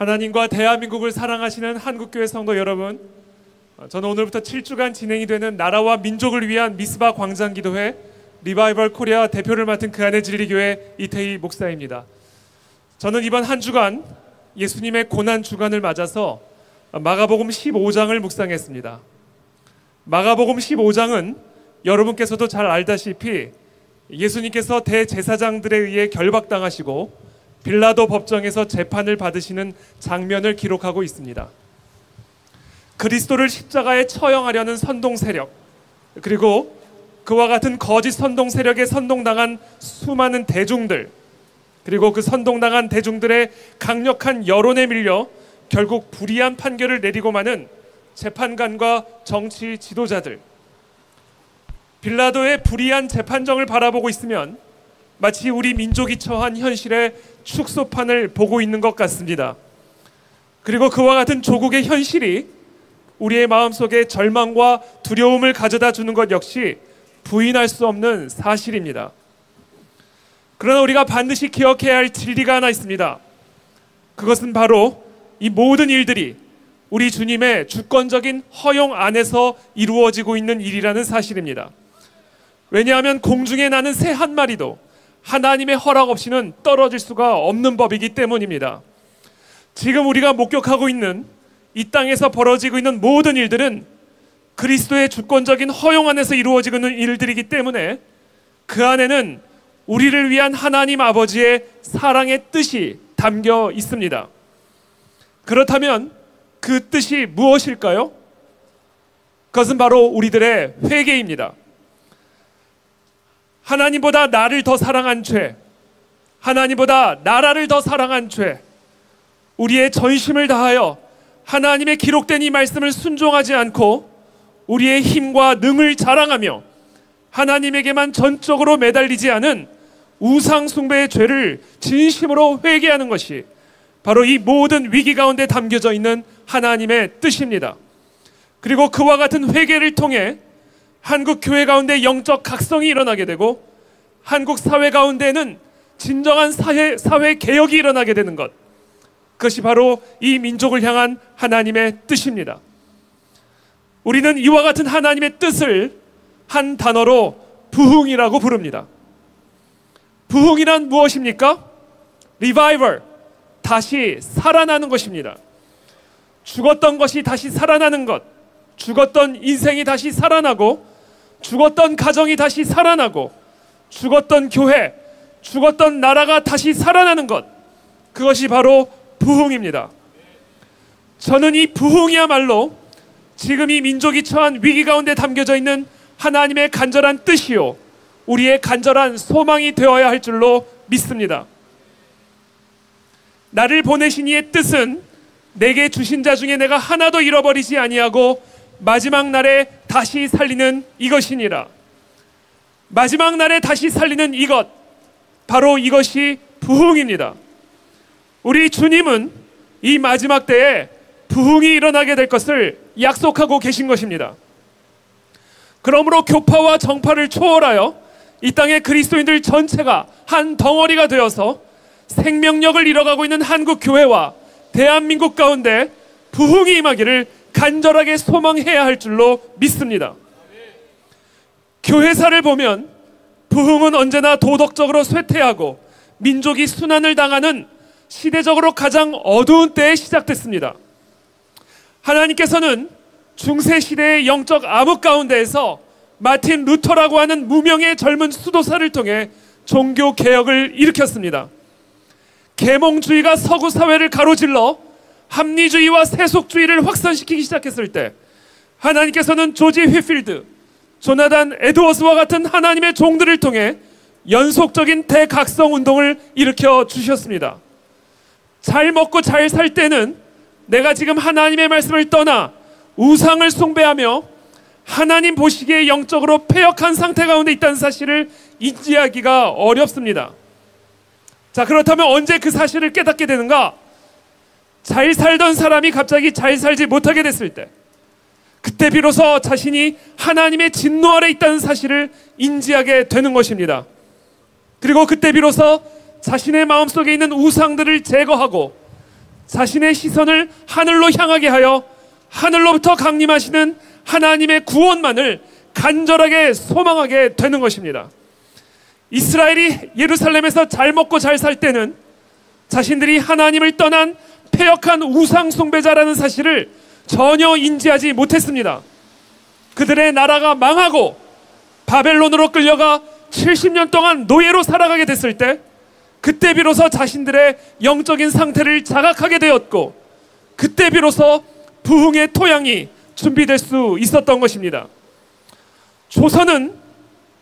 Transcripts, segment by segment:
하나님과 대한민국을 사랑하시는 한국교회 성도 여러분, 저는 오늘부터 7주간 진행이 되는 나라와 민족을 위한 미스바 광장기도회 리바이벌 코리아 대표를 맡은 그 안의 진리교회 이태희 목사입니다. 저는 이번 한 주간 예수님의 고난 주간을 맞아서 마가복음 15장을 묵상했습니다. 마가복음 15장은 여러분께서도 잘 알다시피 예수님께서 대제사장들에 의해 결박당하시고 빌라도 법정에서 재판을 받으시는 장면을 기록하고 있습니다. 그리스도를 십자가에 처형하려는 선동 세력, 그리고 그와 같은 거짓 선동 세력에 선동당한 수많은 대중들, 그리고 그 선동당한 대중들의 강력한 여론에 밀려 결국 불이한 판결을 내리고 마는 재판관과 정치 지도자들, 빌라도의 불이한 재판정을 바라보고 있으면 마치 우리 민족이 처한 현실의 축소판을 보고 있는 것 같습니다. 그리고 그와 같은 조국의 현실이 우리의 마음속에 절망과 두려움을 가져다 주는 것 역시 부인할 수 없는 사실입니다. 그러나 우리가 반드시 기억해야 할 진리가 하나 있습니다. 그것은 바로 이 모든 일들이 우리 주님의 주권적인 허용 안에서 이루어지고 있는 일이라는 사실입니다. 왜냐하면 공중에 나는 새 한 마리도 하나님의 허락 없이는 떨어질 수가 없는 법이기 때문입니다. 지금 우리가 목격하고 있는 이 땅에서 벌어지고 있는 모든 일들은 그리스도의 주권적인 허용 안에서 이루어지고 있는 일들이기 때문에 그 안에는 우리를 위한 하나님 아버지의 사랑의 뜻이 담겨 있습니다. 그렇다면 그 뜻이 무엇일까요? 그것은 바로 우리들의 회개입니다. 하나님보다 나를 더 사랑한 죄, 하나님보다 나라를 더 사랑한 죄, 우리의 전심을 다하여 하나님의 기록된 이 말씀을 순종하지 않고 우리의 힘과 능을 자랑하며 하나님에게만 전적으로 매달리지 않은 우상 숭배의 죄를 진심으로 회개하는 것이 바로 이 모든 위기 가운데 담겨져 있는 하나님의 뜻입니다. 그리고 그와 같은 회개를 통해 한국 교회 가운데 영적 각성이 일어나게 되고 한국 사회 가운데는 진정한 사회 개혁이 일어나게 되는 것, 그것이 바로 이 민족을 향한 하나님의 뜻입니다. 우리는 이와 같은 하나님의 뜻을 한 단어로 부흥이라고 부릅니다. 부흥이란 무엇입니까? 리바이벌, 다시 살아나는 것입니다. 죽었던 것이 다시 살아나는 것, 죽었던 인생이 다시 살아나고 죽었던 가정이 다시 살아나고 죽었던 교회, 죽었던 나라가 다시 살아나는 것, 그것이 바로 부흥입니다. 저는 이 부흥이야말로 지금 이 민족이 처한 위기 가운데 담겨져 있는 하나님의 간절한 뜻이요, 우리의 간절한 소망이 되어야 할 줄로 믿습니다. 나를 보내신 이의 뜻은 내게 주신 자 중에 내가 하나도 잃어버리지 아니하고 마지막 날에 다시 살리는 이것이니라. 마지막 날에 다시 살리는 이것, 바로 이것이 부흥입니다. 우리 주님은 이 마지막 때에 부흥이 일어나게 될 것을 약속하고 계신 것입니다. 그러므로 교파와 정파를 초월하여 이 땅의 그리스도인들 전체가 한 덩어리가 되어서 생명력을 잃어가고 있는 한국 교회와 대한민국 가운데 부흥이 임하기를 간절하게 소망해야 할 줄로 믿습니다. 교회사를 보면 부흥은 언제나 도덕적으로 쇠퇴하고 민족이 순환을 당하는 시대적으로 가장 어두운 때에 시작됐습니다. 하나님께서는 중세시대의 영적 암흑 가운데에서 마틴 루터라고 하는 무명의 젊은 수도사를 통해 종교개혁을 일으켰습니다. 계몽주의가 서구 사회를 가로질러 합리주의와 세속주의를 확산시키기 시작했을 때 하나님께서는 조지 휘필드, 조나단 에드워스와 같은 하나님의 종들을 통해 연속적인 대각성 운동을 일으켜 주셨습니다. 잘 먹고 잘 살 때는 내가 지금 하나님의 말씀을 떠나 우상을 숭배하며 하나님 보시기에 영적으로 패역한 상태 가운데 있다는 사실을 인지하기가 어렵습니다. 자, 그렇다면 언제 그 사실을 깨닫게 되는가? 잘 살던 사람이 갑자기 잘 살지 못하게 됐을 때, 그때 비로소 자신이 하나님의 진노 아래 있다는 사실을 인지하게 되는 것입니다. 그리고 그때 비로소 자신의 마음속에 있는 우상들을 제거하고 자신의 시선을 하늘로 향하게 하여 하늘로부터 강림하시는 하나님의 구원만을 간절하게 소망하게 되는 것입니다. 이스라엘이 예루살렘에서 잘 먹고 잘 살 때는 자신들이 하나님을 떠난 패역한 우상 숭배자라는 사실을 전혀 인지하지 못했습니다. 그들의 나라가 망하고 바벨론으로 끌려가 70년 동안 노예로 살아가게 됐을 때, 그때 비로소 자신들의 영적인 상태를 자각하게 되었고, 그때 비로소 부흥의 토양이 준비될 수 있었던 것입니다. 조선은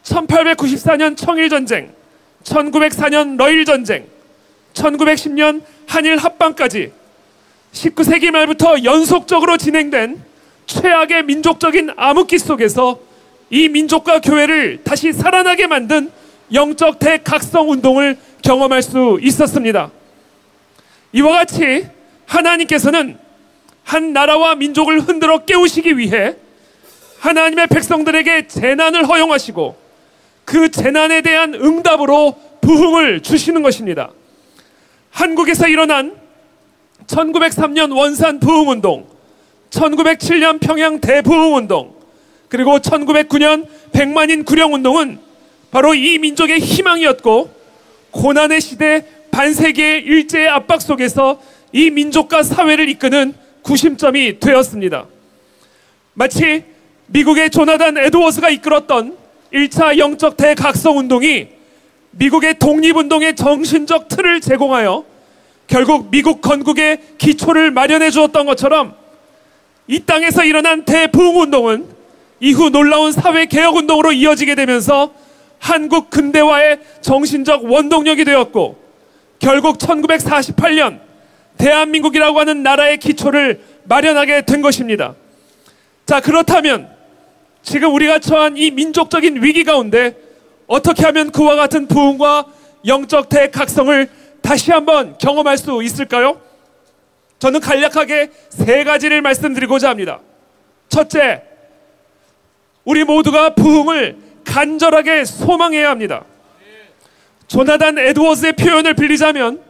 1894년 청일전쟁, 1904년 러일전쟁, 1910년 한일 합방까지 19세기 말부터 연속적으로 진행된 최악의 민족적인 암흑기 속에서 이 민족과 교회를 다시 살아나게 만든 영적 대각성 운동을 경험할 수 있었습니다. 이와 같이 하나님께서는 한 나라와 민족을 흔들어 깨우시기 위해 하나님의 백성들에게 재난을 허용하시고 그 재난에 대한 응답으로 부흥을 주시는 것입니다. 한국에서 일어난 1903년 원산 부흥운동, 1907년 평양 대부흥운동, 그리고 1909년 백만인 구령운동은 바로 이 민족의 희망이었고, 고난의 시대 반세기의 일제의 압박 속에서 이 민족과 사회를 이끄는 구심점이 되었습니다. 마치 미국의 조나단 에드워즈가 이끌었던 1차 영적 대각성운동이 미국의 독립운동의 정신적 틀을 제공하여 결국 미국 건국의 기초를 마련해 주었던 것처럼, 이 땅에서 일어난 대부흥운동은 이후 놀라운 사회개혁운동으로 이어지게 되면서 한국 근대화의 정신적 원동력이 되었고, 결국 1948년 대한민국이라고 하는 나라의 기초를 마련하게 된 것입니다. 자, 그렇다면 지금 우리가 처한 이 민족적인 위기 가운데 어떻게 하면 그와 같은 부흥과 영적 대각성을 다시 한번 경험할 수 있을까요? 저는 간략하게 세 가지를 말씀드리고자 합니다. 첫째, 우리 모두가 부흥을 간절하게 소망해야 합니다. 조나단 에드워즈의 표현을 빌리자면,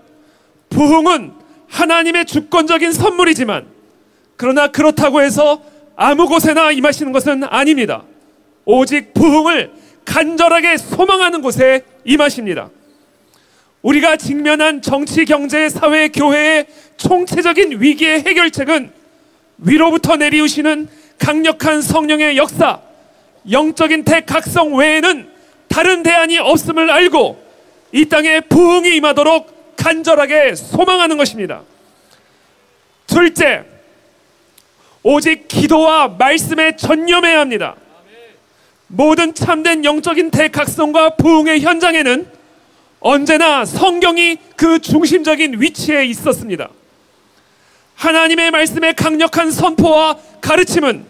부흥은 하나님의 주권적인 선물이지만, 그러나 그렇다고 해서 아무 곳에나 임하시는 것은 아닙니다. 오직 부흥을 간절하게 소망하는 곳에 임하십니다. 우리가 직면한 정치, 경제, 사회, 교회의 총체적인 위기의 해결책은 위로부터 내리우시는 강력한 성령의 역사, 영적인 대각성 외에는 다른 대안이 없음을 알고 이 땅에 부흥이 임하도록 간절하게 소망하는 것입니다. 둘째, 오직 기도와 말씀에 전념해야 합니다. 모든 참된 영적인 대각성과 부흥의 현장에는 언제나 성경이 그 중심적인 위치에 있었습니다. 하나님의 말씀의 강력한 선포와 가르침은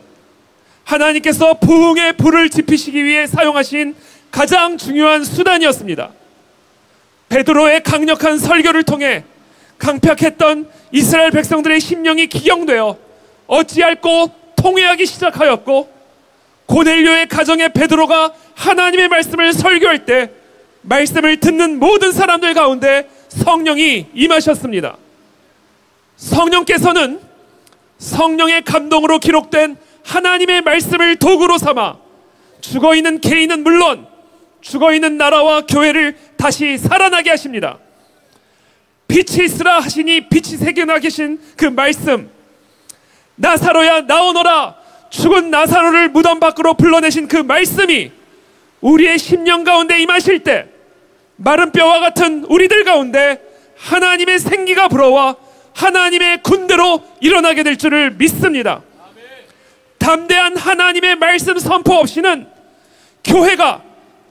하나님께서 부흥의 불을 지피시기 위해 사용하신 가장 중요한 수단이었습니다. 베드로의 강력한 설교를 통해 강팍했던 이스라엘 백성들의 심령이 기경되어 어찌할꼬 통회하기 시작하였고, 고넬료의 가정에 베드로가 하나님의 말씀을 설교할 때 말씀을 듣는 모든 사람들 가운데 성령이 임하셨습니다. 성령께서는 성령의 감동으로 기록된 하나님의 말씀을 도구로 삼아 죽어있는 개인은 물론 죽어있는 나라와 교회를 다시 살아나게 하십니다. 빛이 있으라 하시니 빛이 새겨나 계신 그 말씀, 나사로야 나오너라, 죽은 나사로를 무덤 밖으로 불러내신 그 말씀이 우리의 심령 가운데 임하실 때 마른 뼈와 같은 우리들 가운데 하나님의 생기가 불어와 하나님의 군대로 일어나게 될 줄을 믿습니다. 담대한 하나님의 말씀 선포 없이는 교회가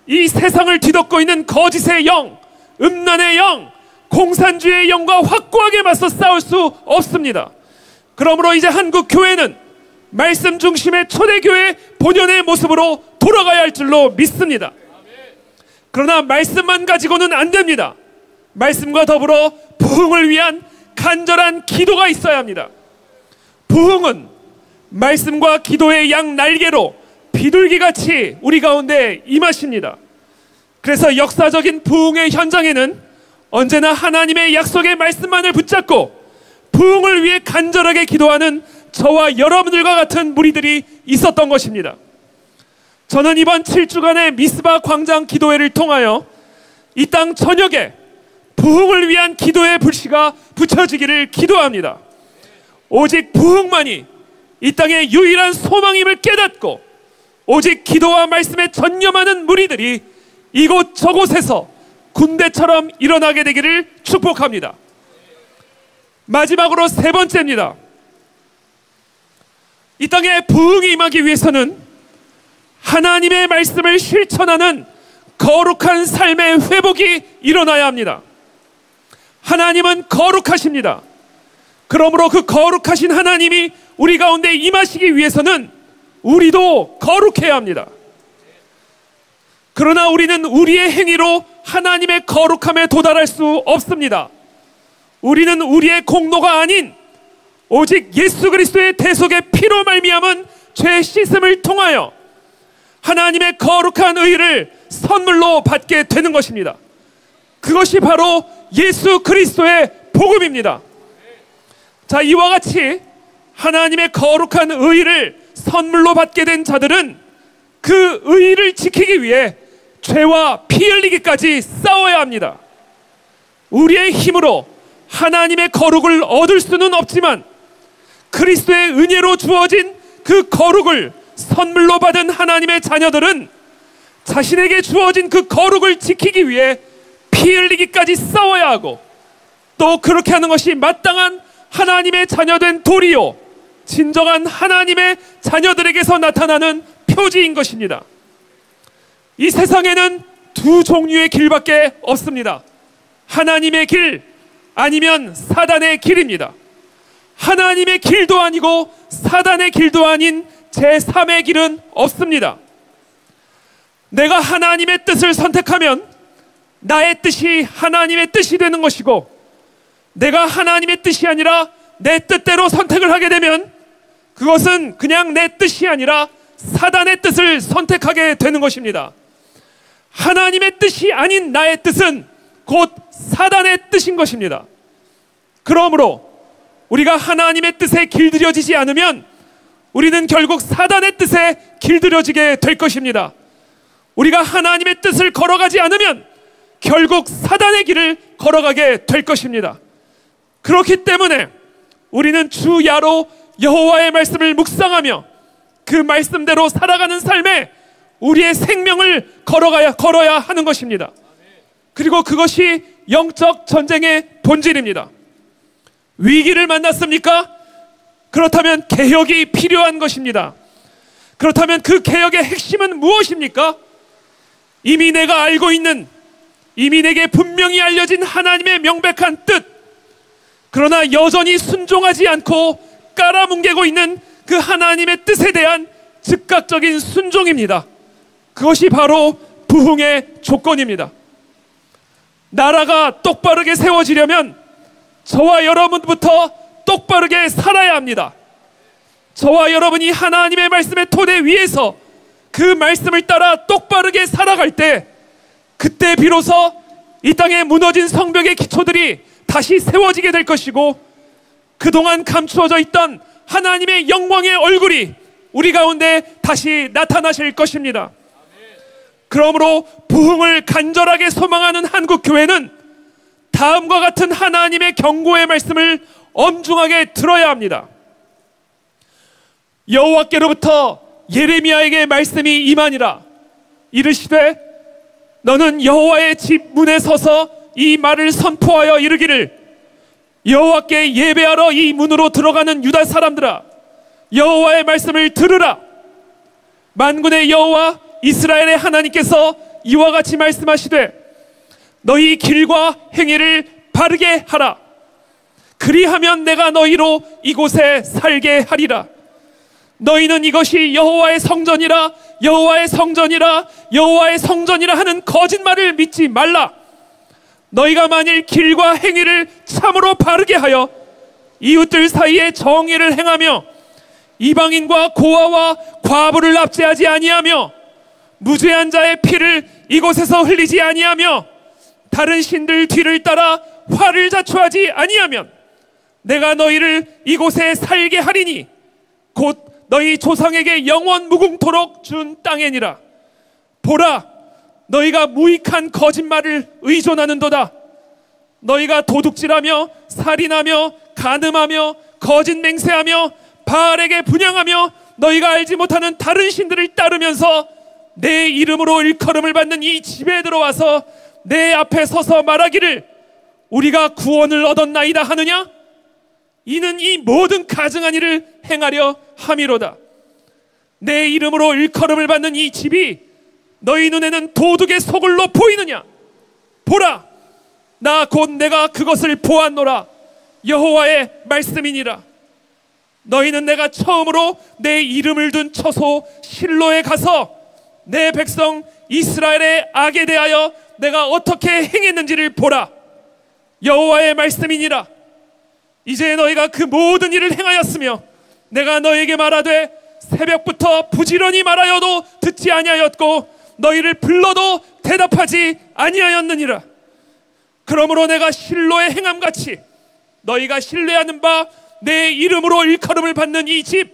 이 세상을 뒤덮고 있는 거짓의 영, 음란의 영, 공산주의의 영과 확고하게 맞서 싸울 수 없습니다. 그러므로 이제 한국 교회는 말씀 중심의 초대교회 본연의 모습으로 돌아가야 할 줄로 믿습니다. 그러나 말씀만 가지고는 안 됩니다. 말씀과 더불어 부흥을 위한 간절한 기도가 있어야 합니다. 부흥은 말씀과 기도의 양 날개로 비둘기같이 우리 가운데 임하십니다. 그래서 역사적인 부흥의 현장에는 언제나 하나님의 약속의 말씀만을 붙잡고 부흥을 위해 간절하게 기도하는 저와 여러분들과 같은 무리들이 있었던 것입니다. 저는 이번 7주간의 미스바 광장 기도회를 통하여 이 땅 전역에 부흥을 위한 기도의 불씨가 붙여지기를 기도합니다. 오직 부흥만이 이 땅의 유일한 소망임을 깨닫고 오직 기도와 말씀에 전념하는 무리들이 이곳 저곳에서 군대처럼 일어나게 되기를 축복합니다. 마지막으로 세 번째입니다. 이 땅에 부흥이 임하기 위해서는 하나님의 말씀을 실천하는 거룩한 삶의 회복이 일어나야 합니다. 하나님은 거룩하십니다. 그러므로 그 거룩하신 하나님이 우리 가운데 임하시기 위해서는 우리도 거룩해야 합니다. 그러나 우리는 우리의 행위로 하나님의 거룩함에 도달할 수 없습니다. 우리는 우리의 공로가 아닌 오직 예수 그리스도의 대속의 피로 말미암은 죄 씻음을 통하여 하나님의 거룩한 의를 선물로 받게 되는 것입니다. 그것이 바로 예수 그리스도의 복음입니다. 자, 이와 같이 하나님의 거룩한 의를 선물로 받게 된 자들은 그 의를 지키기 위해 죄와 피 흘리기까지 싸워야 합니다. 우리의 힘으로 하나님의 거룩을 얻을 수는 없지만 그리스도의 은혜로 주어진 그 거룩을 선물로 받은 하나님의 자녀들은 자신에게 주어진 그 거룩을 지키기 위해 피 흘리기까지 싸워야 하고, 또 그렇게 하는 것이 마땅한 하나님의 자녀된 도리요 진정한 하나님의 자녀들에게서 나타나는 표지인 것입니다. 이 세상에는 두 종류의 길밖에 없습니다. 하나님의 길 아니면 사단의 길입니다. 하나님의 길도 아니고 사단의 길도 아닌 제3의 길은 없습니다. 내가 하나님의 뜻을 선택하면 나의 뜻이 하나님의 뜻이 되는 것이고, 내가 하나님의 뜻이 아니라 내 뜻대로 선택을 하게 되면 그것은 그냥 내 뜻이 아니라 사단의 뜻을 선택하게 되는 것입니다. 하나님의 뜻이 아닌 나의 뜻은 곧 사단의 뜻인 것입니다. 그러므로 우리가 하나님의 뜻에 길들여지지 않으면 우리는 결국 사단의 뜻에 길들여지게 될 것입니다. 우리가 하나님의 뜻을 걸어가지 않으면 결국 사단의 길을 걸어가게 될 것입니다. 그렇기 때문에 우리는 주야로 여호와의 말씀을 묵상하며 그 말씀대로 살아가는 삶에 우리의 생명을 걸어야 하는 것입니다. 그리고 그것이 영적 전쟁의 본질입니다. 위기를 만났습니까? 그렇다면 개혁이 필요한 것입니다. 그렇다면 그 개혁의 핵심은 무엇입니까? 이미 내가 알고 있는, 이미 내게 분명히 알려진 하나님의 명백한 뜻, 그러나 여전히 순종하지 않고 깔아뭉개고 있는 그 하나님의 뜻에 대한 즉각적인 순종입니다. 그것이 바로 부흥의 조건입니다. 나라가 똑바르게 세워지려면 저와 여러분부터 똑바르게 살아야 합니다. 저와 여러분이 하나님의 말씀의 토대 위에서 그 말씀을 따라 똑바르게 살아갈 때, 그때 비로소 이 땅에 무너진 성벽의 기초들이 다시 세워지게 될 것이고, 그동안 감추어져 있던 하나님의 영광의 얼굴이 우리 가운데 다시 나타나실 것입니다. 그러므로 부흥을 간절하게 소망하는 한국교회는 다음과 같은 하나님의 경고의 말씀을 엄중하게 들어야 합니다. 여호와께로부터 예레미야에게 말씀이 임하니라. 이르시되 너는 여호와의 집 문에 서서 이 말을 선포하여 이르기를, 여호와께 예배하러 이 문으로 들어가는 유다 사람들아, 여호와의 말씀을 들으라. 만군의 여호와 이스라엘의 하나님께서 이와 같이 말씀하시되 너희 길과 행위를 바르게 하라. 그리하면 내가 너희로 이곳에 살게 하리라. 너희는 이것이 여호와의 성전이라, 여호와의 성전이라, 여호와의 성전이라 하는 거짓말을 믿지 말라. 너희가 만일 길과 행위를 참으로 바르게 하여 이웃들 사이에 정의를 행하며 이방인과 고아와 과부를 납제하지 아니하며 무죄한 자의 피를 이곳에서 흘리지 아니하며 다른 신들 뒤를 따라 화를 자초하지 아니하면 내가 너희를 이곳에 살게 하리니 곧 너희 조상에게 영원 무궁토록 준 땅이니라. 보라, 너희가 무익한 거짓말을 의존하는도다. 너희가 도둑질하며 살인하며 간음하며 거짓 맹세하며 바알에게 분향하며 너희가 알지 못하는 다른 신들을 따르면서 내 이름으로 일컬음을 받는 이 집에 들어와서 내 앞에 서서 말하기를 우리가 구원을 얻었나이다 하느냐? 이는 이 모든 가증한 일을 행하려 함이로다. 내 이름으로 일컬음을 받는 이 집이 너희 눈에는 도둑의 소굴로 보이느냐? 보라, 나 곧 내가 그것을 보았노라. 여호와의 말씀이니라. 너희는 내가 처음으로 내 이름을 둔 처소 실로에 가서 내 백성 이스라엘의 악에 대하여 내가 어떻게 행했는지를 보라. 여호와의 말씀이니라. 이제 너희가 그 모든 일을 행하였으며 내가 너희에게 말하되 새벽부터 부지런히 말하여도 듣지 아니하였고 너희를 불러도 대답하지 아니하였느니라. 그러므로 내가 실로의 행함같이 너희가 신뢰하는 바 내 이름으로 일컬음을 받는 이 집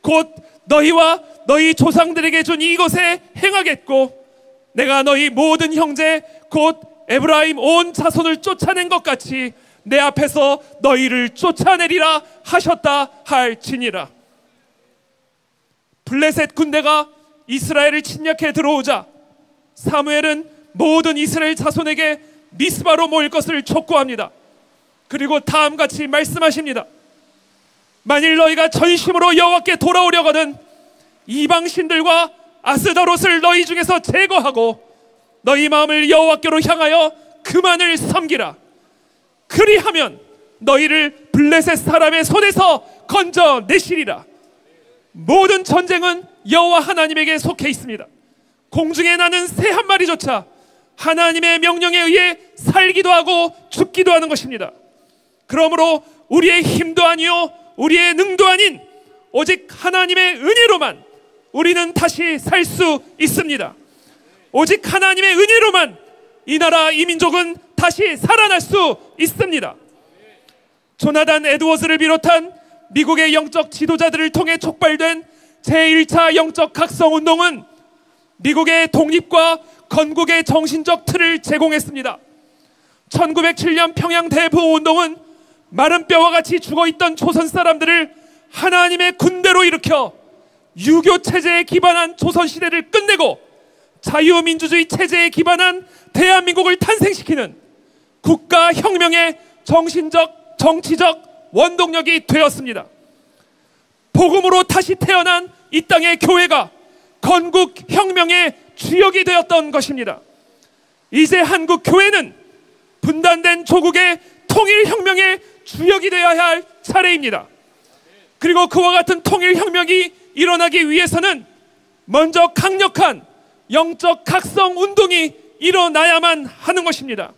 곧 너희와 너희 조상들에게 준 이곳에 행하겠고 내가 너희 모든 형제 곧 에브라임 온 자손을 쫓아낸 것 같이 내 앞에서 너희를 쫓아내리라 하셨다 할지니라. 블레셋 군대가 이스라엘을 침략해 들어오자 사무엘은 모든 이스라엘 자손에게 미스바로 모일 것을 촉구합니다. 그리고 다음같이 말씀하십니다. 만일 너희가 전심으로 여호와께 돌아오려거든 이방 신들과 아스다롯을 너희 중에서 제거하고 너희 마음을 여호와께로 향하여 그만을 섬기라. 그리하면 너희를 블레셋 사람의 손에서 건져내시리라. 모든 전쟁은 여호와 하나님에게 속해 있습니다. 공중에 나는 새 한 마리조차 하나님의 명령에 의해 살기도 하고 죽기도 하는 것입니다. 그러므로 우리의 힘도 아니요 우리의 능도 아닌 오직 하나님의 은혜로만 우리는 다시 살 수 있습니다. 오직 하나님의 은혜로만 이 나라 이 민족은 다시 살아날 수 있습니다. 조나단 에드워즈를 비롯한 미국의 영적 지도자들을 통해 촉발된 제1차 영적 각성운동은 미국의 독립과 건국의 정신적 틀을 제공했습니다. 1907년 평양 대부흥운동은 마른 뼈와 같이 죽어있던 조선 사람들을 하나님의 군대로 일으켜 유교 체제에 기반한 조선시대를 끝내고 자유민주주의 체제에 기반한 대한민국을 탄생시키는 국가혁명의 정신적, 정치적 원동력이 되었습니다. 복음으로 다시 태어난 이 땅의 교회가 건국혁명의 주역이 되었던 것입니다. 이제 한국 교회는 분단된 조국의 통일혁명의 주역이 되어야 할 차례입니다. 그리고 그와 같은 통일혁명이 일어나기 위해서는 먼저 강력한 영적 각성 운동이 일어나야만 하는 것입니다.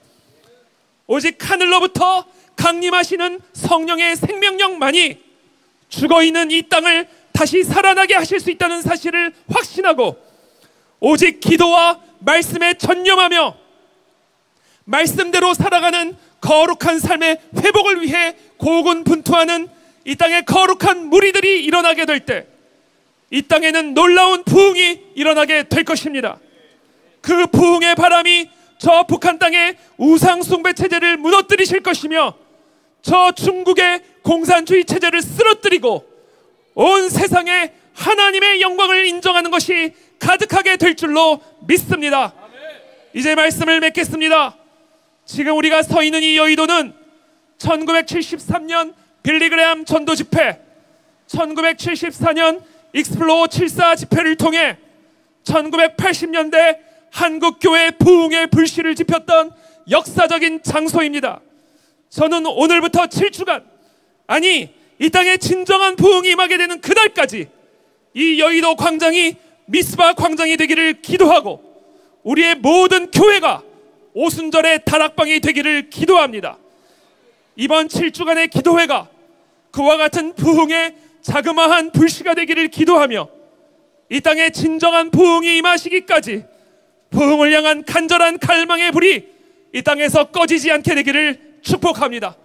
오직 하늘로부터 강림하시는 성령의 생명력만이 죽어있는 이 땅을 다시 살아나게 하실 수 있다는 사실을 확신하고 오직 기도와 말씀에 전념하며 말씀대로 살아가는 거룩한 삶의 회복을 위해 고군분투하는 이 땅의 거룩한 무리들이 일어나게 될 때 이 땅에는 놀라운 부흥이 일어나게 될 것입니다. 그 부흥의 바람이 저 북한 땅의 우상 숭배 체제를 무너뜨리실 것이며 저 중국의 공산주의 체제를 쓰러뜨리고 온 세상에 하나님의 영광을 인정하는 것이 가득하게 될 줄로 믿습니다. 이제 말씀을 맺겠습니다. 지금 우리가 서 있는 이 여의도는 1973년 빌리그레암 전도 집회, 1974년 익스플로어 74 집회를 통해 1980년대 한국교회 부흥의 불씨를 지폈던 역사적인 장소입니다. 저는 오늘부터 7주간, 아니 이 땅에 진정한 부흥이 임하게 되는 그날까지 이 여의도 광장이 미스바 광장이 되기를 기도하고 우리의 모든 교회가 오순절의 다락방이 되기를 기도합니다. 이번 7주간의 기도회가 그와 같은 부흥의 자그마한 불씨가 되기를 기도하며 이 땅에 진정한 부흥이 임하시기까지 부흥을 향한 간절한 갈망의 불이 이 땅에서 꺼지지 않게 되기를 축복합니다.